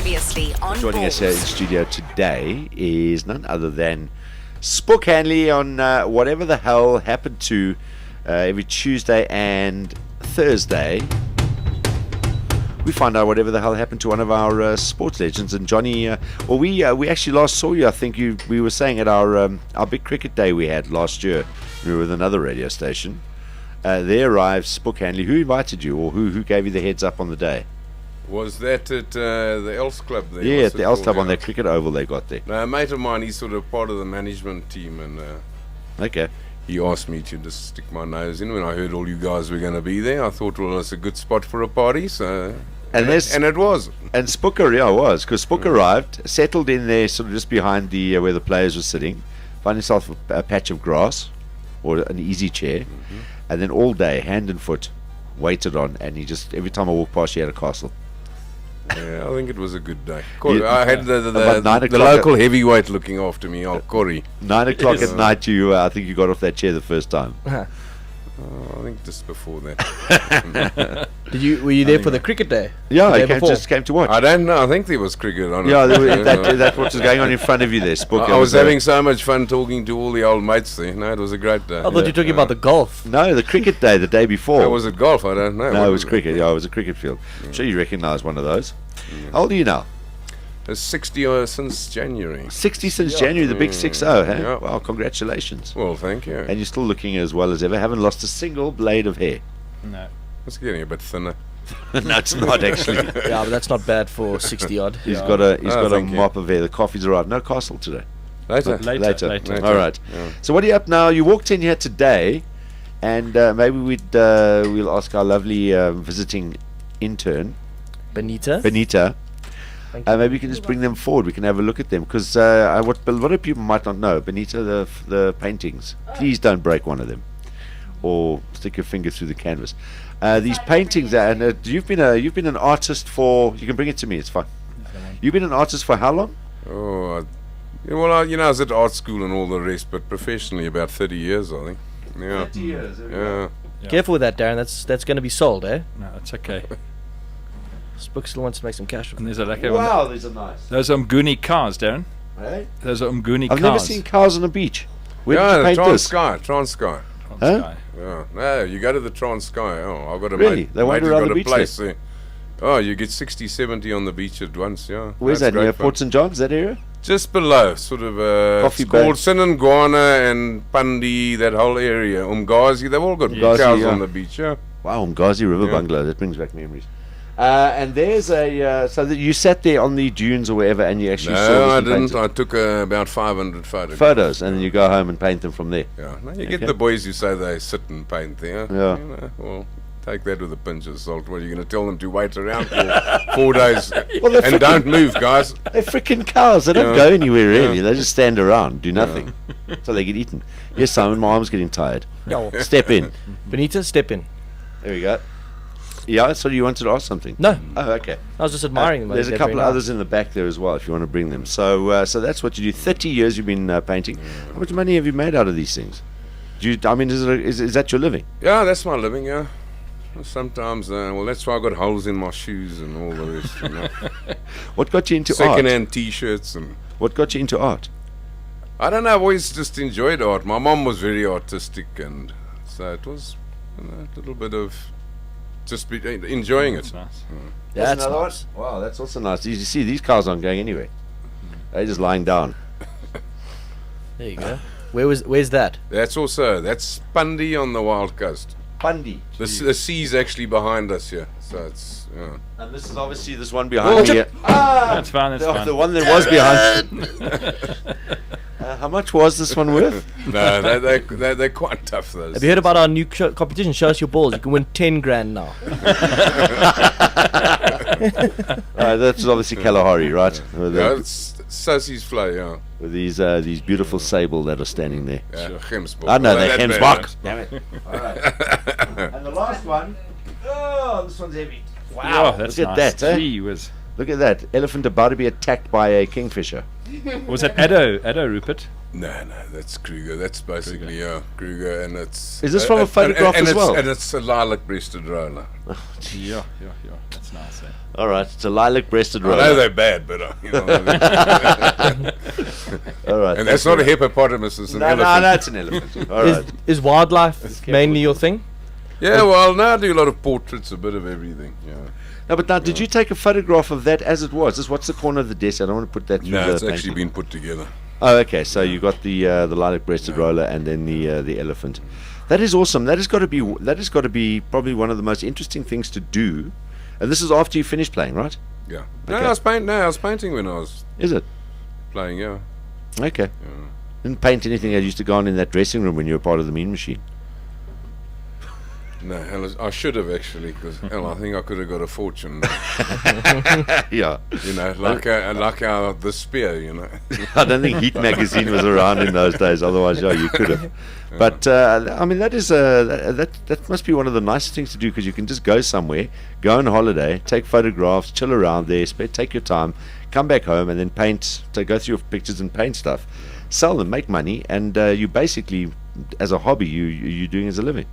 Previously on Joining us here in studio today is none other than Spook Hanley on whatever the hell happened to every Tuesday and Thursday. We find out whatever the hell happened to one of our sports legends. And Johnny, we actually last saw you, I think we were saying at our big cricket day we had last year. We were with another radio station. There arrived Spook Hanley. Who invited you, or who gave you the heads up on the day? Was that at the Els Club there? Yeah, at the Els Club on their cricket oval they got there. No, a mate of mine, he's sort of part of the management team, and Okay. he asked me to just stick my nose in. When I heard all you guys were going to be there, I thought, well, it's a good spot for a party, so... And it was. And Spook, was, because Spook arrived, settled in there sort of just behind the where the players were sitting, found himself a patch of grass, or an easy chair, and then all day, hand and foot, waited on, and he just, every time I walked past, he had a castle. Yeah, I think it was a good day. Yeah. I had the local heavyweight looking after me, Corey. 9 o'clock at night, I think you got off that chair the first time. I think just before that. Were you there for the cricket day? Yeah, I just came to watch. I don't know. I think there was cricket on it. Yeah, that's what was going on in front of you there, Spook. I was having so much fun talking to all the old mates there. No, it was a great day. I thought you were talking about the golf. No, the cricket day, the day before. Was it golf? I don't know. No, it was cricket. Yeah, it was a cricket field. I'm sure you recognise one of those. How old are you now? 60 since January. 60 since January, the big 6-0, huh? Yeah. Wow, congratulations. Well, thank you. And you're still looking as well as ever. Haven't lost a single blade of hair. No. It's getting a bit thinner. No, it's not actually. Yeah, but that's not bad for 60 odd. He's got a mop of hair. The coffee's arrived. No castle today. Later. All right. Yeah. So what are you up now? You walked in here today, and maybe we'll ask our lovely visiting intern, Benita. Maybe you can just bring them forward. We can have a look at them, because what a lot of people might not know, Benita, the paintings. Please don't break one of them, or stick your finger through the canvas. These paintings, and you've been an artist for. You can bring it to me. It's fine. You've been an artist for how long? Oh, I was at art school and all the rest, but professionally about 30 years, I think. Yeah. 30 years. Yeah. Careful with that, Darren. That's going to be sold, eh? No, it's okay. Spook still wants to make some cash. And there's a lekker Wow, these are nice. Those are Umguni cars, Darren. Hey? Those are Umguni I've cars. never seen cars on a beach. Where did you paint this? Transkei. Huh? Yeah. No, you go to the Transkei. Oh, I've got a Really? mate. They wander around the beach place there. Oh, you get 60, 70 on the beach at once, yeah. Where's that, near Port St. John's, that area? Just below, sort of, Coffee it's called Bay. Sinangwana and Pandi, that whole area. Umgazi, they've all got cars on the beach, yeah. Wow, Umgazi River Bungalow, that brings back memories. And there's so that you sat there on the dunes or wherever, and you actually saw this. No, I and didn't. painted. I took about 500 photographs. Photos, and then you go home and paint them from there. Yeah, no, you get the boys who say they sit and paint there. Yeah. You know, well, take that with a pinch of salt. What are you going to tell them to wait around for 4 days and don't move, guys? They're freaking cows. They don't go anywhere really. They just stand around, do nothing, so they get eaten. Yes, Simon, my arm's getting tired. Step in. Benita, step in. There we go. Yeah, so you wanted to ask something? No. Oh, okay. I was just admiring them. There's a couple of others in the back there as well, if you want to bring them. So that's what you do. 30 years you've been painting. How much money have you made out of these things? Is that your living? Yeah, that's my living, yeah. Sometimes, that's why I got holes in my shoes and all the rest. You know. What got you into art? Second-hand T-shirts and... What got you into art? I don't know, I've always just enjoyed art. My mom was very artistic, and so it was a little bit of just enjoying it. Nice. That's another nice. one? Wow, that's also nice. You see, these cars aren't going anywhere. They're just lying down. There you go. Where's that? That's Pandi on the Wild Coast. Pandi. The sea's actually behind us here, so it's... And this is obviously this one behind me. That's fine, The one that was behind. How much was this one worth? No, they're quite tough, those. Have you heard about our new competition? Show us your balls. You can win 10 grand now. That's obviously Kalahari, right? Yeah, it's Sussie's Flow, yeah. With these beautiful sable that are standing there. Yeah, Gemsbok. I know, they're That's Gemsbok. bad. Damn it. All right. And the last one. Oh, this one's heavy. Wow, Oh, that's look at nice. that, eh? Gee whiz. Look at that. Elephant about to be attacked by a kingfisher. Was that Addo, Rupert? No, that's Kruger. That's basically Kruger, and it's. Is this from a photograph as well? And it's a lilac-breasted roller. Yeah. That's nice. Eh? All right, it's a lilac-breasted roller. I know they're bad, but all right, and that's not a hippopotamus; it's an elephant. No, it's an elephant. All right. Is wildlife mainly your thing? Yeah, well, now I do a lot of portraits, a bit of everything. Yeah. No, but now, did you take a photograph of that as it was? What's the corner of the desk? I don't want to put that through No, the it's actually painting. been put together. Oh, okay. So you got the lilac-breasted roller and then the elephant. That is awesome. That has got to be probably one of the most interesting things to do. And this is after you finish playing, right? Yeah. Okay. No, I was painting when I was Is it? playing. Yeah. Okay. Yeah. Didn't paint anything that used to go on in that dressing room when you were part of the Mean Machine. No, I should have actually, because I think I could have got a fortune. Yeah. You know, like the spear. You know. I don't think Heat magazine was around in those days. Otherwise, yeah, you could have. But I mean, that is that must be one of the nicest things to do, because you can just go somewhere, go on holiday, take photographs, chill around there, take your time, come back home, and then paint. So go through your pictures and paint stuff, sell them, make money, and you basically, as a hobby, you're doing as a living.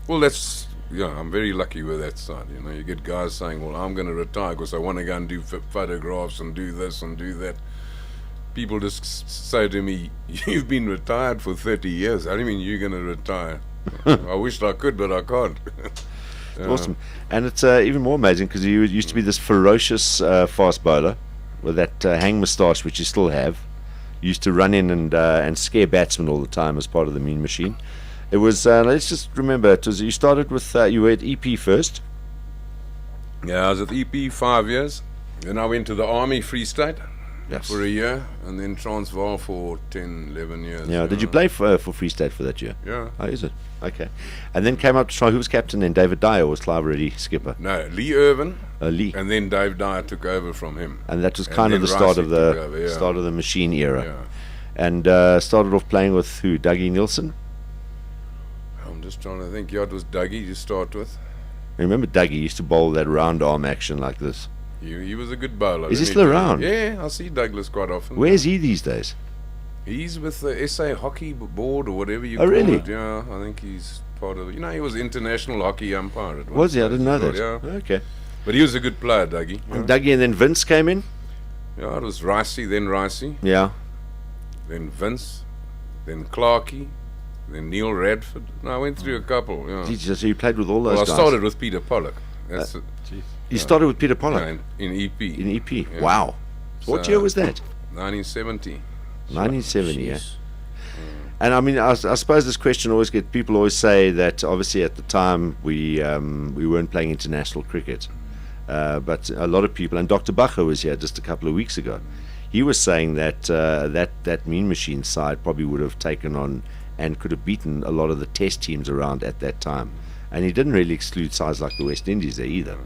Well, I'm very lucky with that side. You know, you get guys saying, "Well, I'm going to retire because I want to go and do photographs and do this and do that." People just say to me, "You've been retired for 30 years. How do you mean you're going to retire?" I wish I could, but I can't. Awesome. And it's even more amazing because you used to be this ferocious fast bowler with that hang moustache, which you still have. You used to run in and scare batsmen all the time as part of the Mean Machine. It was, let's just remember, it was, you started with, you were at EP first. Yeah, I was at EP 5 years. Then I went to the Army Free State Yes. for a year, and then Transvaal for 10, 11 years. Yeah, did you play for Free State for that year? Yeah. Oh, is it? Okay. And then came up to try, who was captain then? David Dyer, or was Clive already skipper? No, Lee Irvin, Lee. and then Dave Dyer took over from him. And that was And kind of then the start Ricey of the took over, yeah. start of the machine era. Yeah. And started off playing with who? Dougie Nielsen? I'm just trying to think. Yeah, it was Dougie to start with. Remember Dougie used to bowl that round arm action like this. He was a good bowler. Is he let me still tell you. around? Yeah, I see Douglas quite often. Where's he these days? He's with the SA Hockey Board or whatever you Oh, call really? it. Yeah, I think he's part of it. You know, he was international hockey umpire at one Was he? I stage didn't know as well, that. Yeah. Okay. But he was a good player, Dougie. Yeah, And Dougie and then Vince came in? yeah, it was Ricey, then Ricey, Yeah. then Vince, then Clarkey, then Neil Radford. No, I went through a couple. Yeah. Geez, so you played with all those Well, I guys. started with Peter Pollock. That's You started with Peter Pollock in EP. in EP. Yeah. Wow. What So, year was that? 1970. 1970, yeah. And I mean, I suppose this question people always say that obviously at the time we weren't playing international cricket, but a lot of people, and Dr. Bacher was here just a couple of weeks ago, he was saying that that Mean Machine side probably would have taken on and could have beaten a lot of the test teams around at that time. And he didn't really exclude sides like the West Indies there either.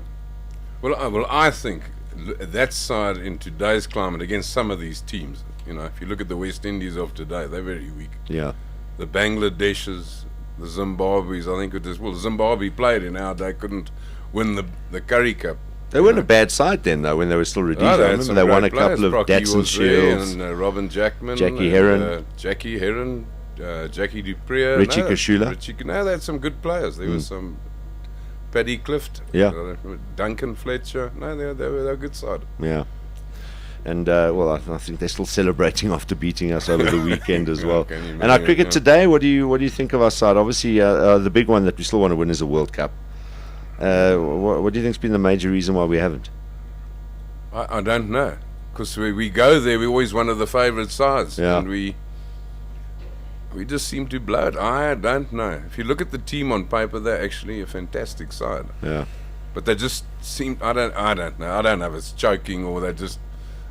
Well, I think that side in today's climate against some of these teams, you know, if you look at the West Indies of today, they're very weak. Yeah. The Bangladeshis, the Zimbabwe's, I think it is. Well, Zimbabwe played in our day, couldn't win the Currie Cup. They weren't a bad side then, though, when they were still Rhodesia. I remember they won a couple of Datsun Shields. And Robin Jackman. Jackie Heron. Jackie Heron. Jackie Dupree. Richie Kashula. No, they had some good players. There was some Paddy Clift. Yeah. Duncan Fletcher. No, they were a good side. Yeah. And, well, I think they're still celebrating after beating us over the weekend as well. And our cricket today, what do you think of our side? Obviously, the big one that we still want to win is the World Cup. What do you think's been the major reason why we haven't? I don't know. Because we go there, we're always one of the favourite sides. Yeah. And we just seem to blow it. I don't know. If you look at the team on paper, they're actually a fantastic side. Yeah. But they just seem, I don't know. I don't know if it's choking or they just,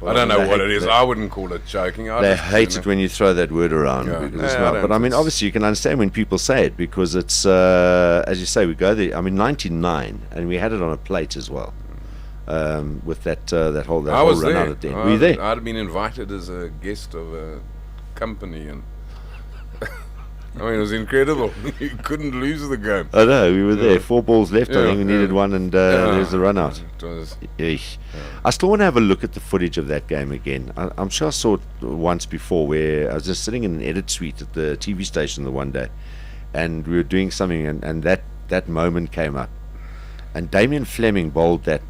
Well, I don't know they what hate it is. that. I wouldn't call it choking. They hate it when you throw that word around. Yeah. Because it's No, I not. don't. But I mean, It's- obviously, you can understand when people say it because it's, as you say, we go there. I mean, 99, and we had it on a plate as well. With that whole I was run there. out at the end. Were you there? I'd been invited as a guest of a company, and I mean, it was incredible. You couldn't lose the game. I know, we were there. 4 balls left. I think we needed one, and there's the run out. I still want to have a look at the footage of that game again. I'm sure I saw it once before, where I was just sitting in an edit suite at the TV station the one day, and we were doing something, and that moment came up, and Damien Fleming bowled that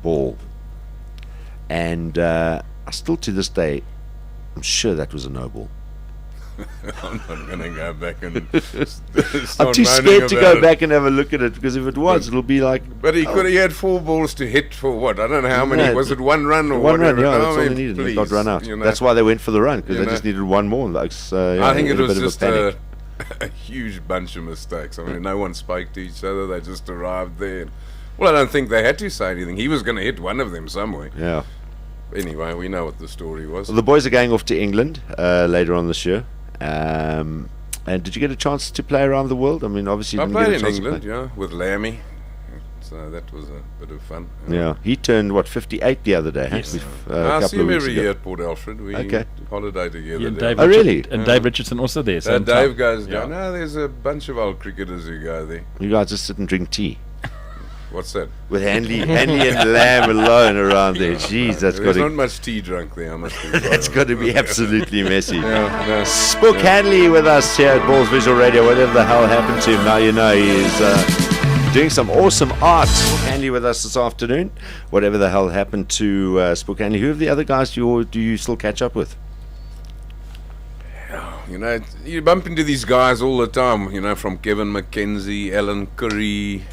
ball, and I still to this day, I'm sure that was a no ball. I'm not going to go back and I'm too scared to go back and have a look at it, because if it was, it'll be like... But he had 4 balls to hit for what? I don't know how many. Was it 1 run or one whatever? Run, yeah, that's all they needed. They got run out. That's why they went for the run, because they just needed one more. Like, I think it was just a huge bunch of mistakes. I mean, no one spoke to each other. They just arrived there. Well, I don't think they had to say anything. He was going to hit one of them somewhere. Yeah. Anyway, we know what the story was. Well, the boys are going off to England later on this year. And did you get a chance to play around the world? I mean, obviously I you played didn't get a in chance England, with Lammy. So that was a bit of fun. Yeah, he turned 58 the other day. Yes. I see him every year at Port Alfred. We holiday together. And there. really? And Dave Richardson also there. So Dave goes down. No, there's a bunch of old cricketers who go there. You guys just sit and drink tea. What's that? With Hanley and Lamb alone around there. Jeez, there's not much tea drunk there, I must be. That's got to be absolutely messy. Spook Hanley with us here at Ballz Visual Radio. Whatever the hell happened to him, now you know he's doing some awesome art. Spook Hanley with us this afternoon. Whatever the hell happened to Spook Hanley. Who are the other guys do you still catch up with? You bump into these guys all the time, from Kevin McKenzie, Alan Curry,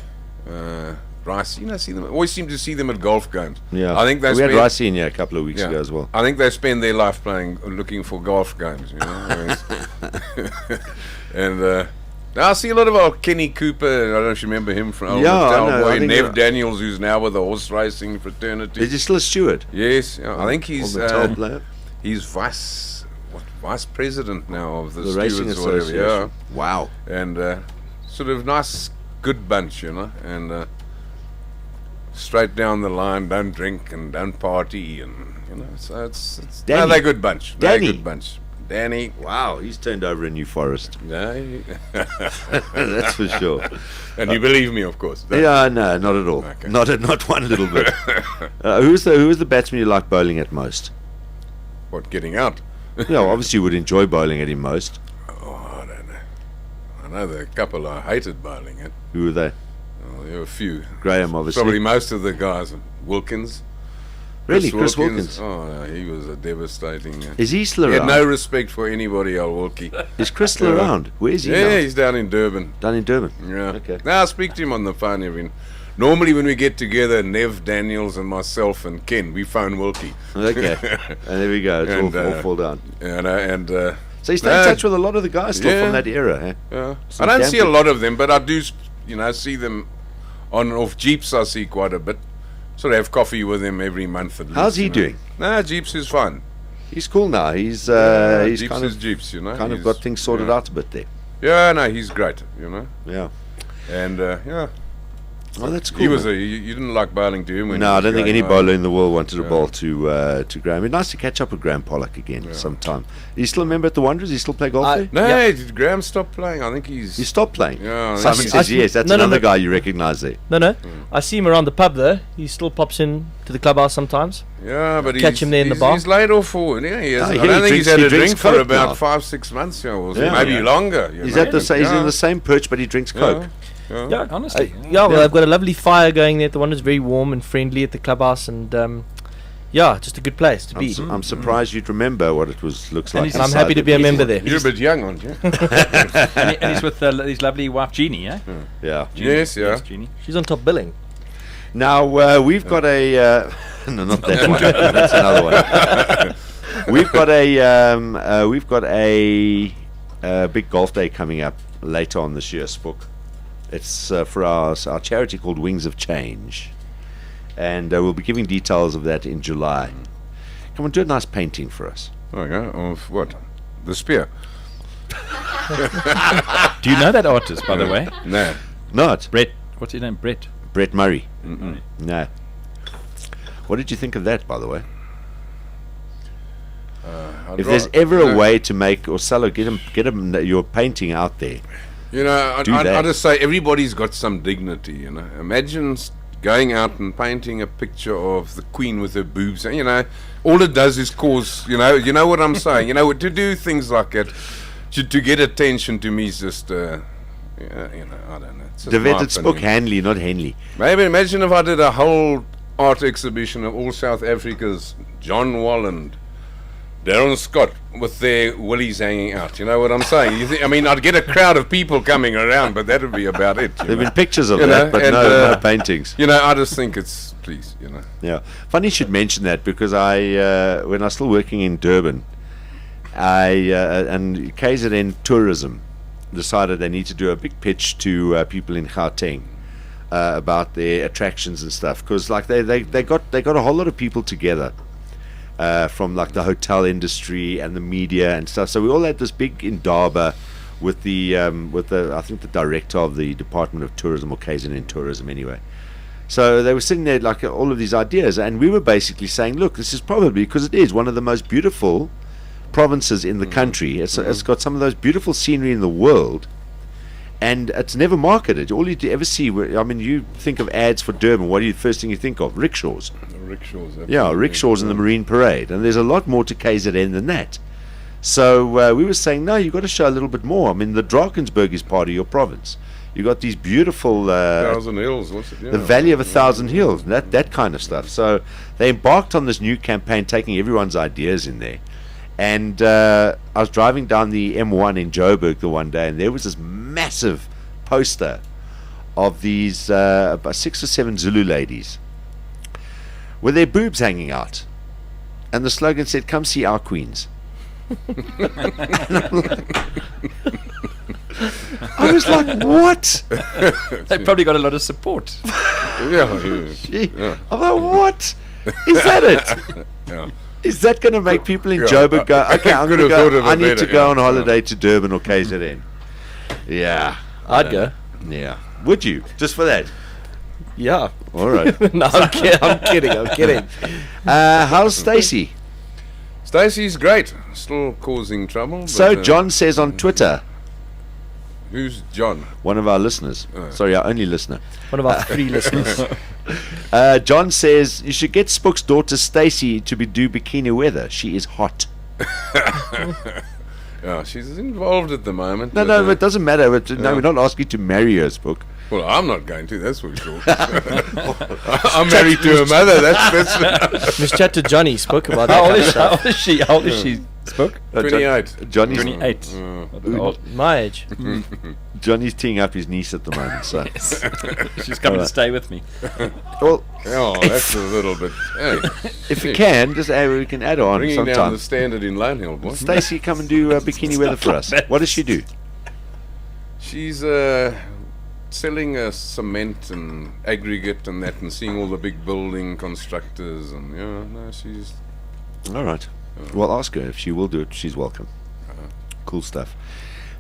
Rice, see them. Always seem to see them at golf games. Yeah, I think we had Rice in here a couple of weeks ago as well. I think they spend their life looking for golf games. And I see a lot of old Kenny Cooper. I don't know if you remember him from old Boy. Nev Daniels, who's now with the horse racing fraternity. Is he still a steward? Yes, I think he's vice president now of the Racing Association. Yeah. Wow. And sort of nice, good bunch, and straight down the line, don't drink and don't party, and so it's Danny. They're a good bunch. Danny. They're a good bunch. Danny. Wow, he's turned over a new forest. No. That's for sure. And you believe me, of course. No, not at all. Okay. Not one little bit. Who's the batsman you like bowling at most? What, getting out? Yeah, obviously you would enjoy bowling at him most. Oh, I don't know. I know there are a couple I hated bowling at. Who were they? Oh, there were a few. Graham, obviously. Probably most of the guys. Wilkins. Really? Chris Wilkins? Oh, no, he was a devastating... Is he still around? He had no respect for anybody, old Wilkie. Is Chris still around? Where is he now? Yeah, he's down in Durban. Down in Durban? Yeah. Okay. Now, I speak to him on the phone normally when we get together, Nev Daniels and myself and Ken, we phone Wilkie. Okay. And there we go. It's all fall down. So you stay in touch with a lot of the guys still from that era, eh? Yeah. I don't see a lot of them, but I do, see them on and off. Jeeps I see quite a bit. Sort of have coffee with him every month at least. How's he doing? Jeeps is fine. He's cool now. He's Jeeps kind is Jeeps, kind of got things sorted out a bit there. Yeah, no, he's great, Yeah. And Oh, that's cool. You didn't like bowling to him? No, I don't think any bowler in the world wanted to bowl to Graham. It's nice to catch up with Graham Pollock again sometime. You still a member at the Wanderers? You still play golf there? No, did Graham stop playing? I think he stopped playing? Yeah. Simon says yes. That's another guy you recognise there. No. I see him around the pub though. He still pops in to the clubhouse sometimes. Yeah, but catch him there in the bar. He's laid off for it. Yeah, he has. I don't think he's had a drink for about now. 5-6 months. Maybe longer. He's he's in the same perch, but he drinks Coke. Yeah, honestly. Well, I've got a lovely fire going there at the Wanderers, very warm and friendly at the clubhouse, and just a good place to be. I'm surprised you'd remember what it looks like. And I'm happy to be a member there. You're a bit young, aren't you? and he's with his lovely wife Jeannie, eh? Yeah. Jeannie. Yes, Jeannie. She's on top billing. Now we've got a no, not that one. That's another one. We've got a big golf day coming up later on this year, Spook. It's for our charity called Wings of Change, and we'll be giving details of that in July. Come on, do a nice painting for us. Okay, of what? The spear. Do you know that artist, by the way? No. Not Brett. What's his name? Brett Murray. Mm-mm. No. What did you think of that, by the way? If there's ever a way to make or sell or get them your painting out there, I just say everybody's got some dignity. Imagine going out and painting a picture of the Queen with her boobs. All it does is cause. You know what I'm saying. To do things like that, to get attention to me is just. I don't know. It's Spook Hanley, not Henley. Maybe imagine if I did a whole art exhibition of all South Africa's John Walland, Darren Scott with their willies hanging out. You know what I'm saying? I'd get a crowd of people coming around, but that would be about it. There've been pictures of that, but no paintings. I just think it's please. Yeah, funny you should mention that because when I was still working in Durban, and KZN Tourism decided they need to do a big pitch to people in Gauteng about their attractions and stuff, because they got a whole lot of people together from like the hotel industry and the media and stuff. So we all had this big indaba with the I think the director of the Department of Tourism, or KZN Tourism anyway. So they were sitting there like all of these ideas, and we were basically saying, look, this is probably because it is one of the most beautiful provinces in the country. It's got some of those beautiful scenery in the world, and it's never marketed. All you ever see, you think of ads for Durban, what do you first thing you think of? Rickshaws. Rickshaws in the Marine Parade, and there's a lot more to KZN than that. So we were saying, no, you've got to show a little bit more. The Drakensberg is part of your province. You got these beautiful Thousand Hills, the Valley of 1,000 Hills, that kind of stuff. So they embarked on this new campaign, taking everyone's ideas in there. And I was driving down the M1 in Joburg the one day, and there was this massive poster of these about 6 or 7 Zulu ladies with their boobs hanging out, and the slogan said, "Come see our queens." I was like, what? They probably got a lot of support. I'm like, what? Is that it? Yeah. Is that going to make people in Joburg go, okay, I'm going to go, I need to go on holiday to Durban or KZN? Yeah. I'd go. Yeah. Would you? Just for that? Yeah. All right. No, I'm kidding. How's Stacey? Stacey's great. Still causing trouble. So John says on Twitter. Who's John? One of our listeners. Sorry, our only listener. One of our 3 listeners. John says you should get Spook's daughter Stacey to do bikini weather. She is hot. Yeah, she's involved at the moment. No, it doesn't matter. No, we're not asking you to marry her, Spook. Well, I'm not going to. That's for sure. I'm married to her mother. That's. Let's chat to Johnny. Spoke about that. How old is she? How old is she? Spoke? 28. Johnny's 28. My age. Johnny's teeing up his niece at the moment. So she's coming to stay with me. Well, that's a little bit. Hey, if you can, just we can add on bringing sometime. Down the standard in Lone Hill, boy. Stacey, come and do bikini weather for us. What does she do? She's selling cement and aggregate and that, and seeing all the big building constructors, and she's all right. Well, ask her if she will do it. She's welcome. Cool stuff.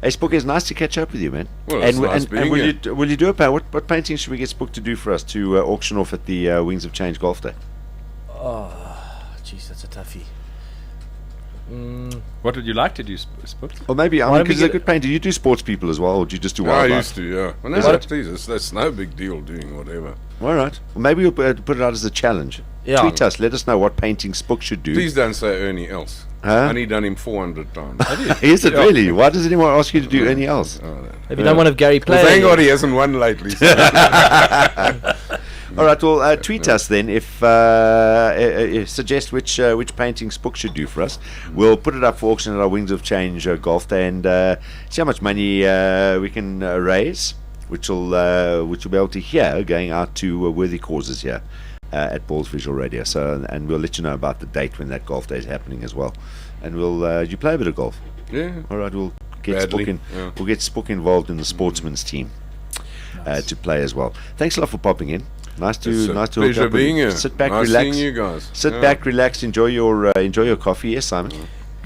Hey, Spook, it's nice to catch up with you, man. Well, it's nice being and will you do what painting should we get Spook to do for us to auction off at the Wings of Change Golf Day? Oh, jeez, that's a toughie. What would you like to do, Spook? Or maybe, because you're a good painter, you do sports people as well, or do you just do wildlife? I used to, yeah. Well, that's no big deal doing whatever. All right. Well, maybe we'll put it out as a challenge. Yeah. Tweet us. Let us know what painting Spook should do. Please don't say Ernie else. Huh? Only done him 400 times. Is it really? Why does anyone ask you to do Ernie else? Have you done one of Gary Player? Well, thank God he hasn't won lately. So. All right, well, tweet us then if suggest which painting Spook should do for us. We'll put it up for auction at our Wings of Change Golf Day and see how much money we can raise, which will be able to hear going out to worthy causes here at Ballz Visual Radio. So, and we'll let you know about the date when that golf day is happening as well. And we'll you play a bit of golf? Yeah. All right, we'll get Spook in. Yeah. We'll get Spook involved in the sportsman's team to play as well. Thanks a lot for popping in. Nice to pleasure being here. Sit back, nice relax. Seeing you guys. Sit back, relax, enjoy your coffee. Yes, Simon.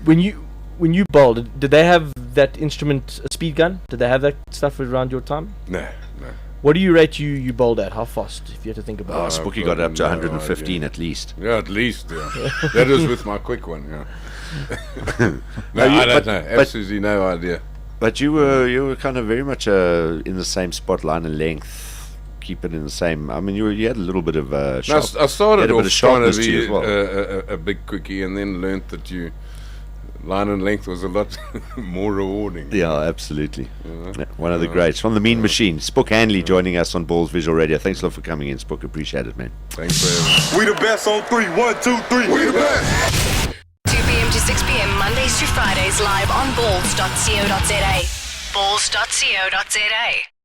When you bowled, did they have that instrument, a speed gun? Did they have that stuff around your time? No. What do you rate you bowled at? How fast, if you had to think about it? Spooky got up to 115 at least. Yeah, at least, yeah. That is with my quick one, yeah. I don't know. Absolutely no idea. But you were kind of very much in the same spot, line and length. Keep it in the same. I mean, you had a little bit of sharp. I started off trying to be well. a big quickie, and then learnt that line and length was a lot more rewarding. Yeah, absolutely. One of the greats from the Mean Machine, Spook Hanley, joining us on Ballz Visual Radio. Thanks a lot for coming in, Spook. Appreciate it, man. Thanks for having me. We the best on 3. 1, 2, 3. We the best. 2 p.m. to 6 p.m. Mondays to Fridays live on balls.co.za. Balls.co.za.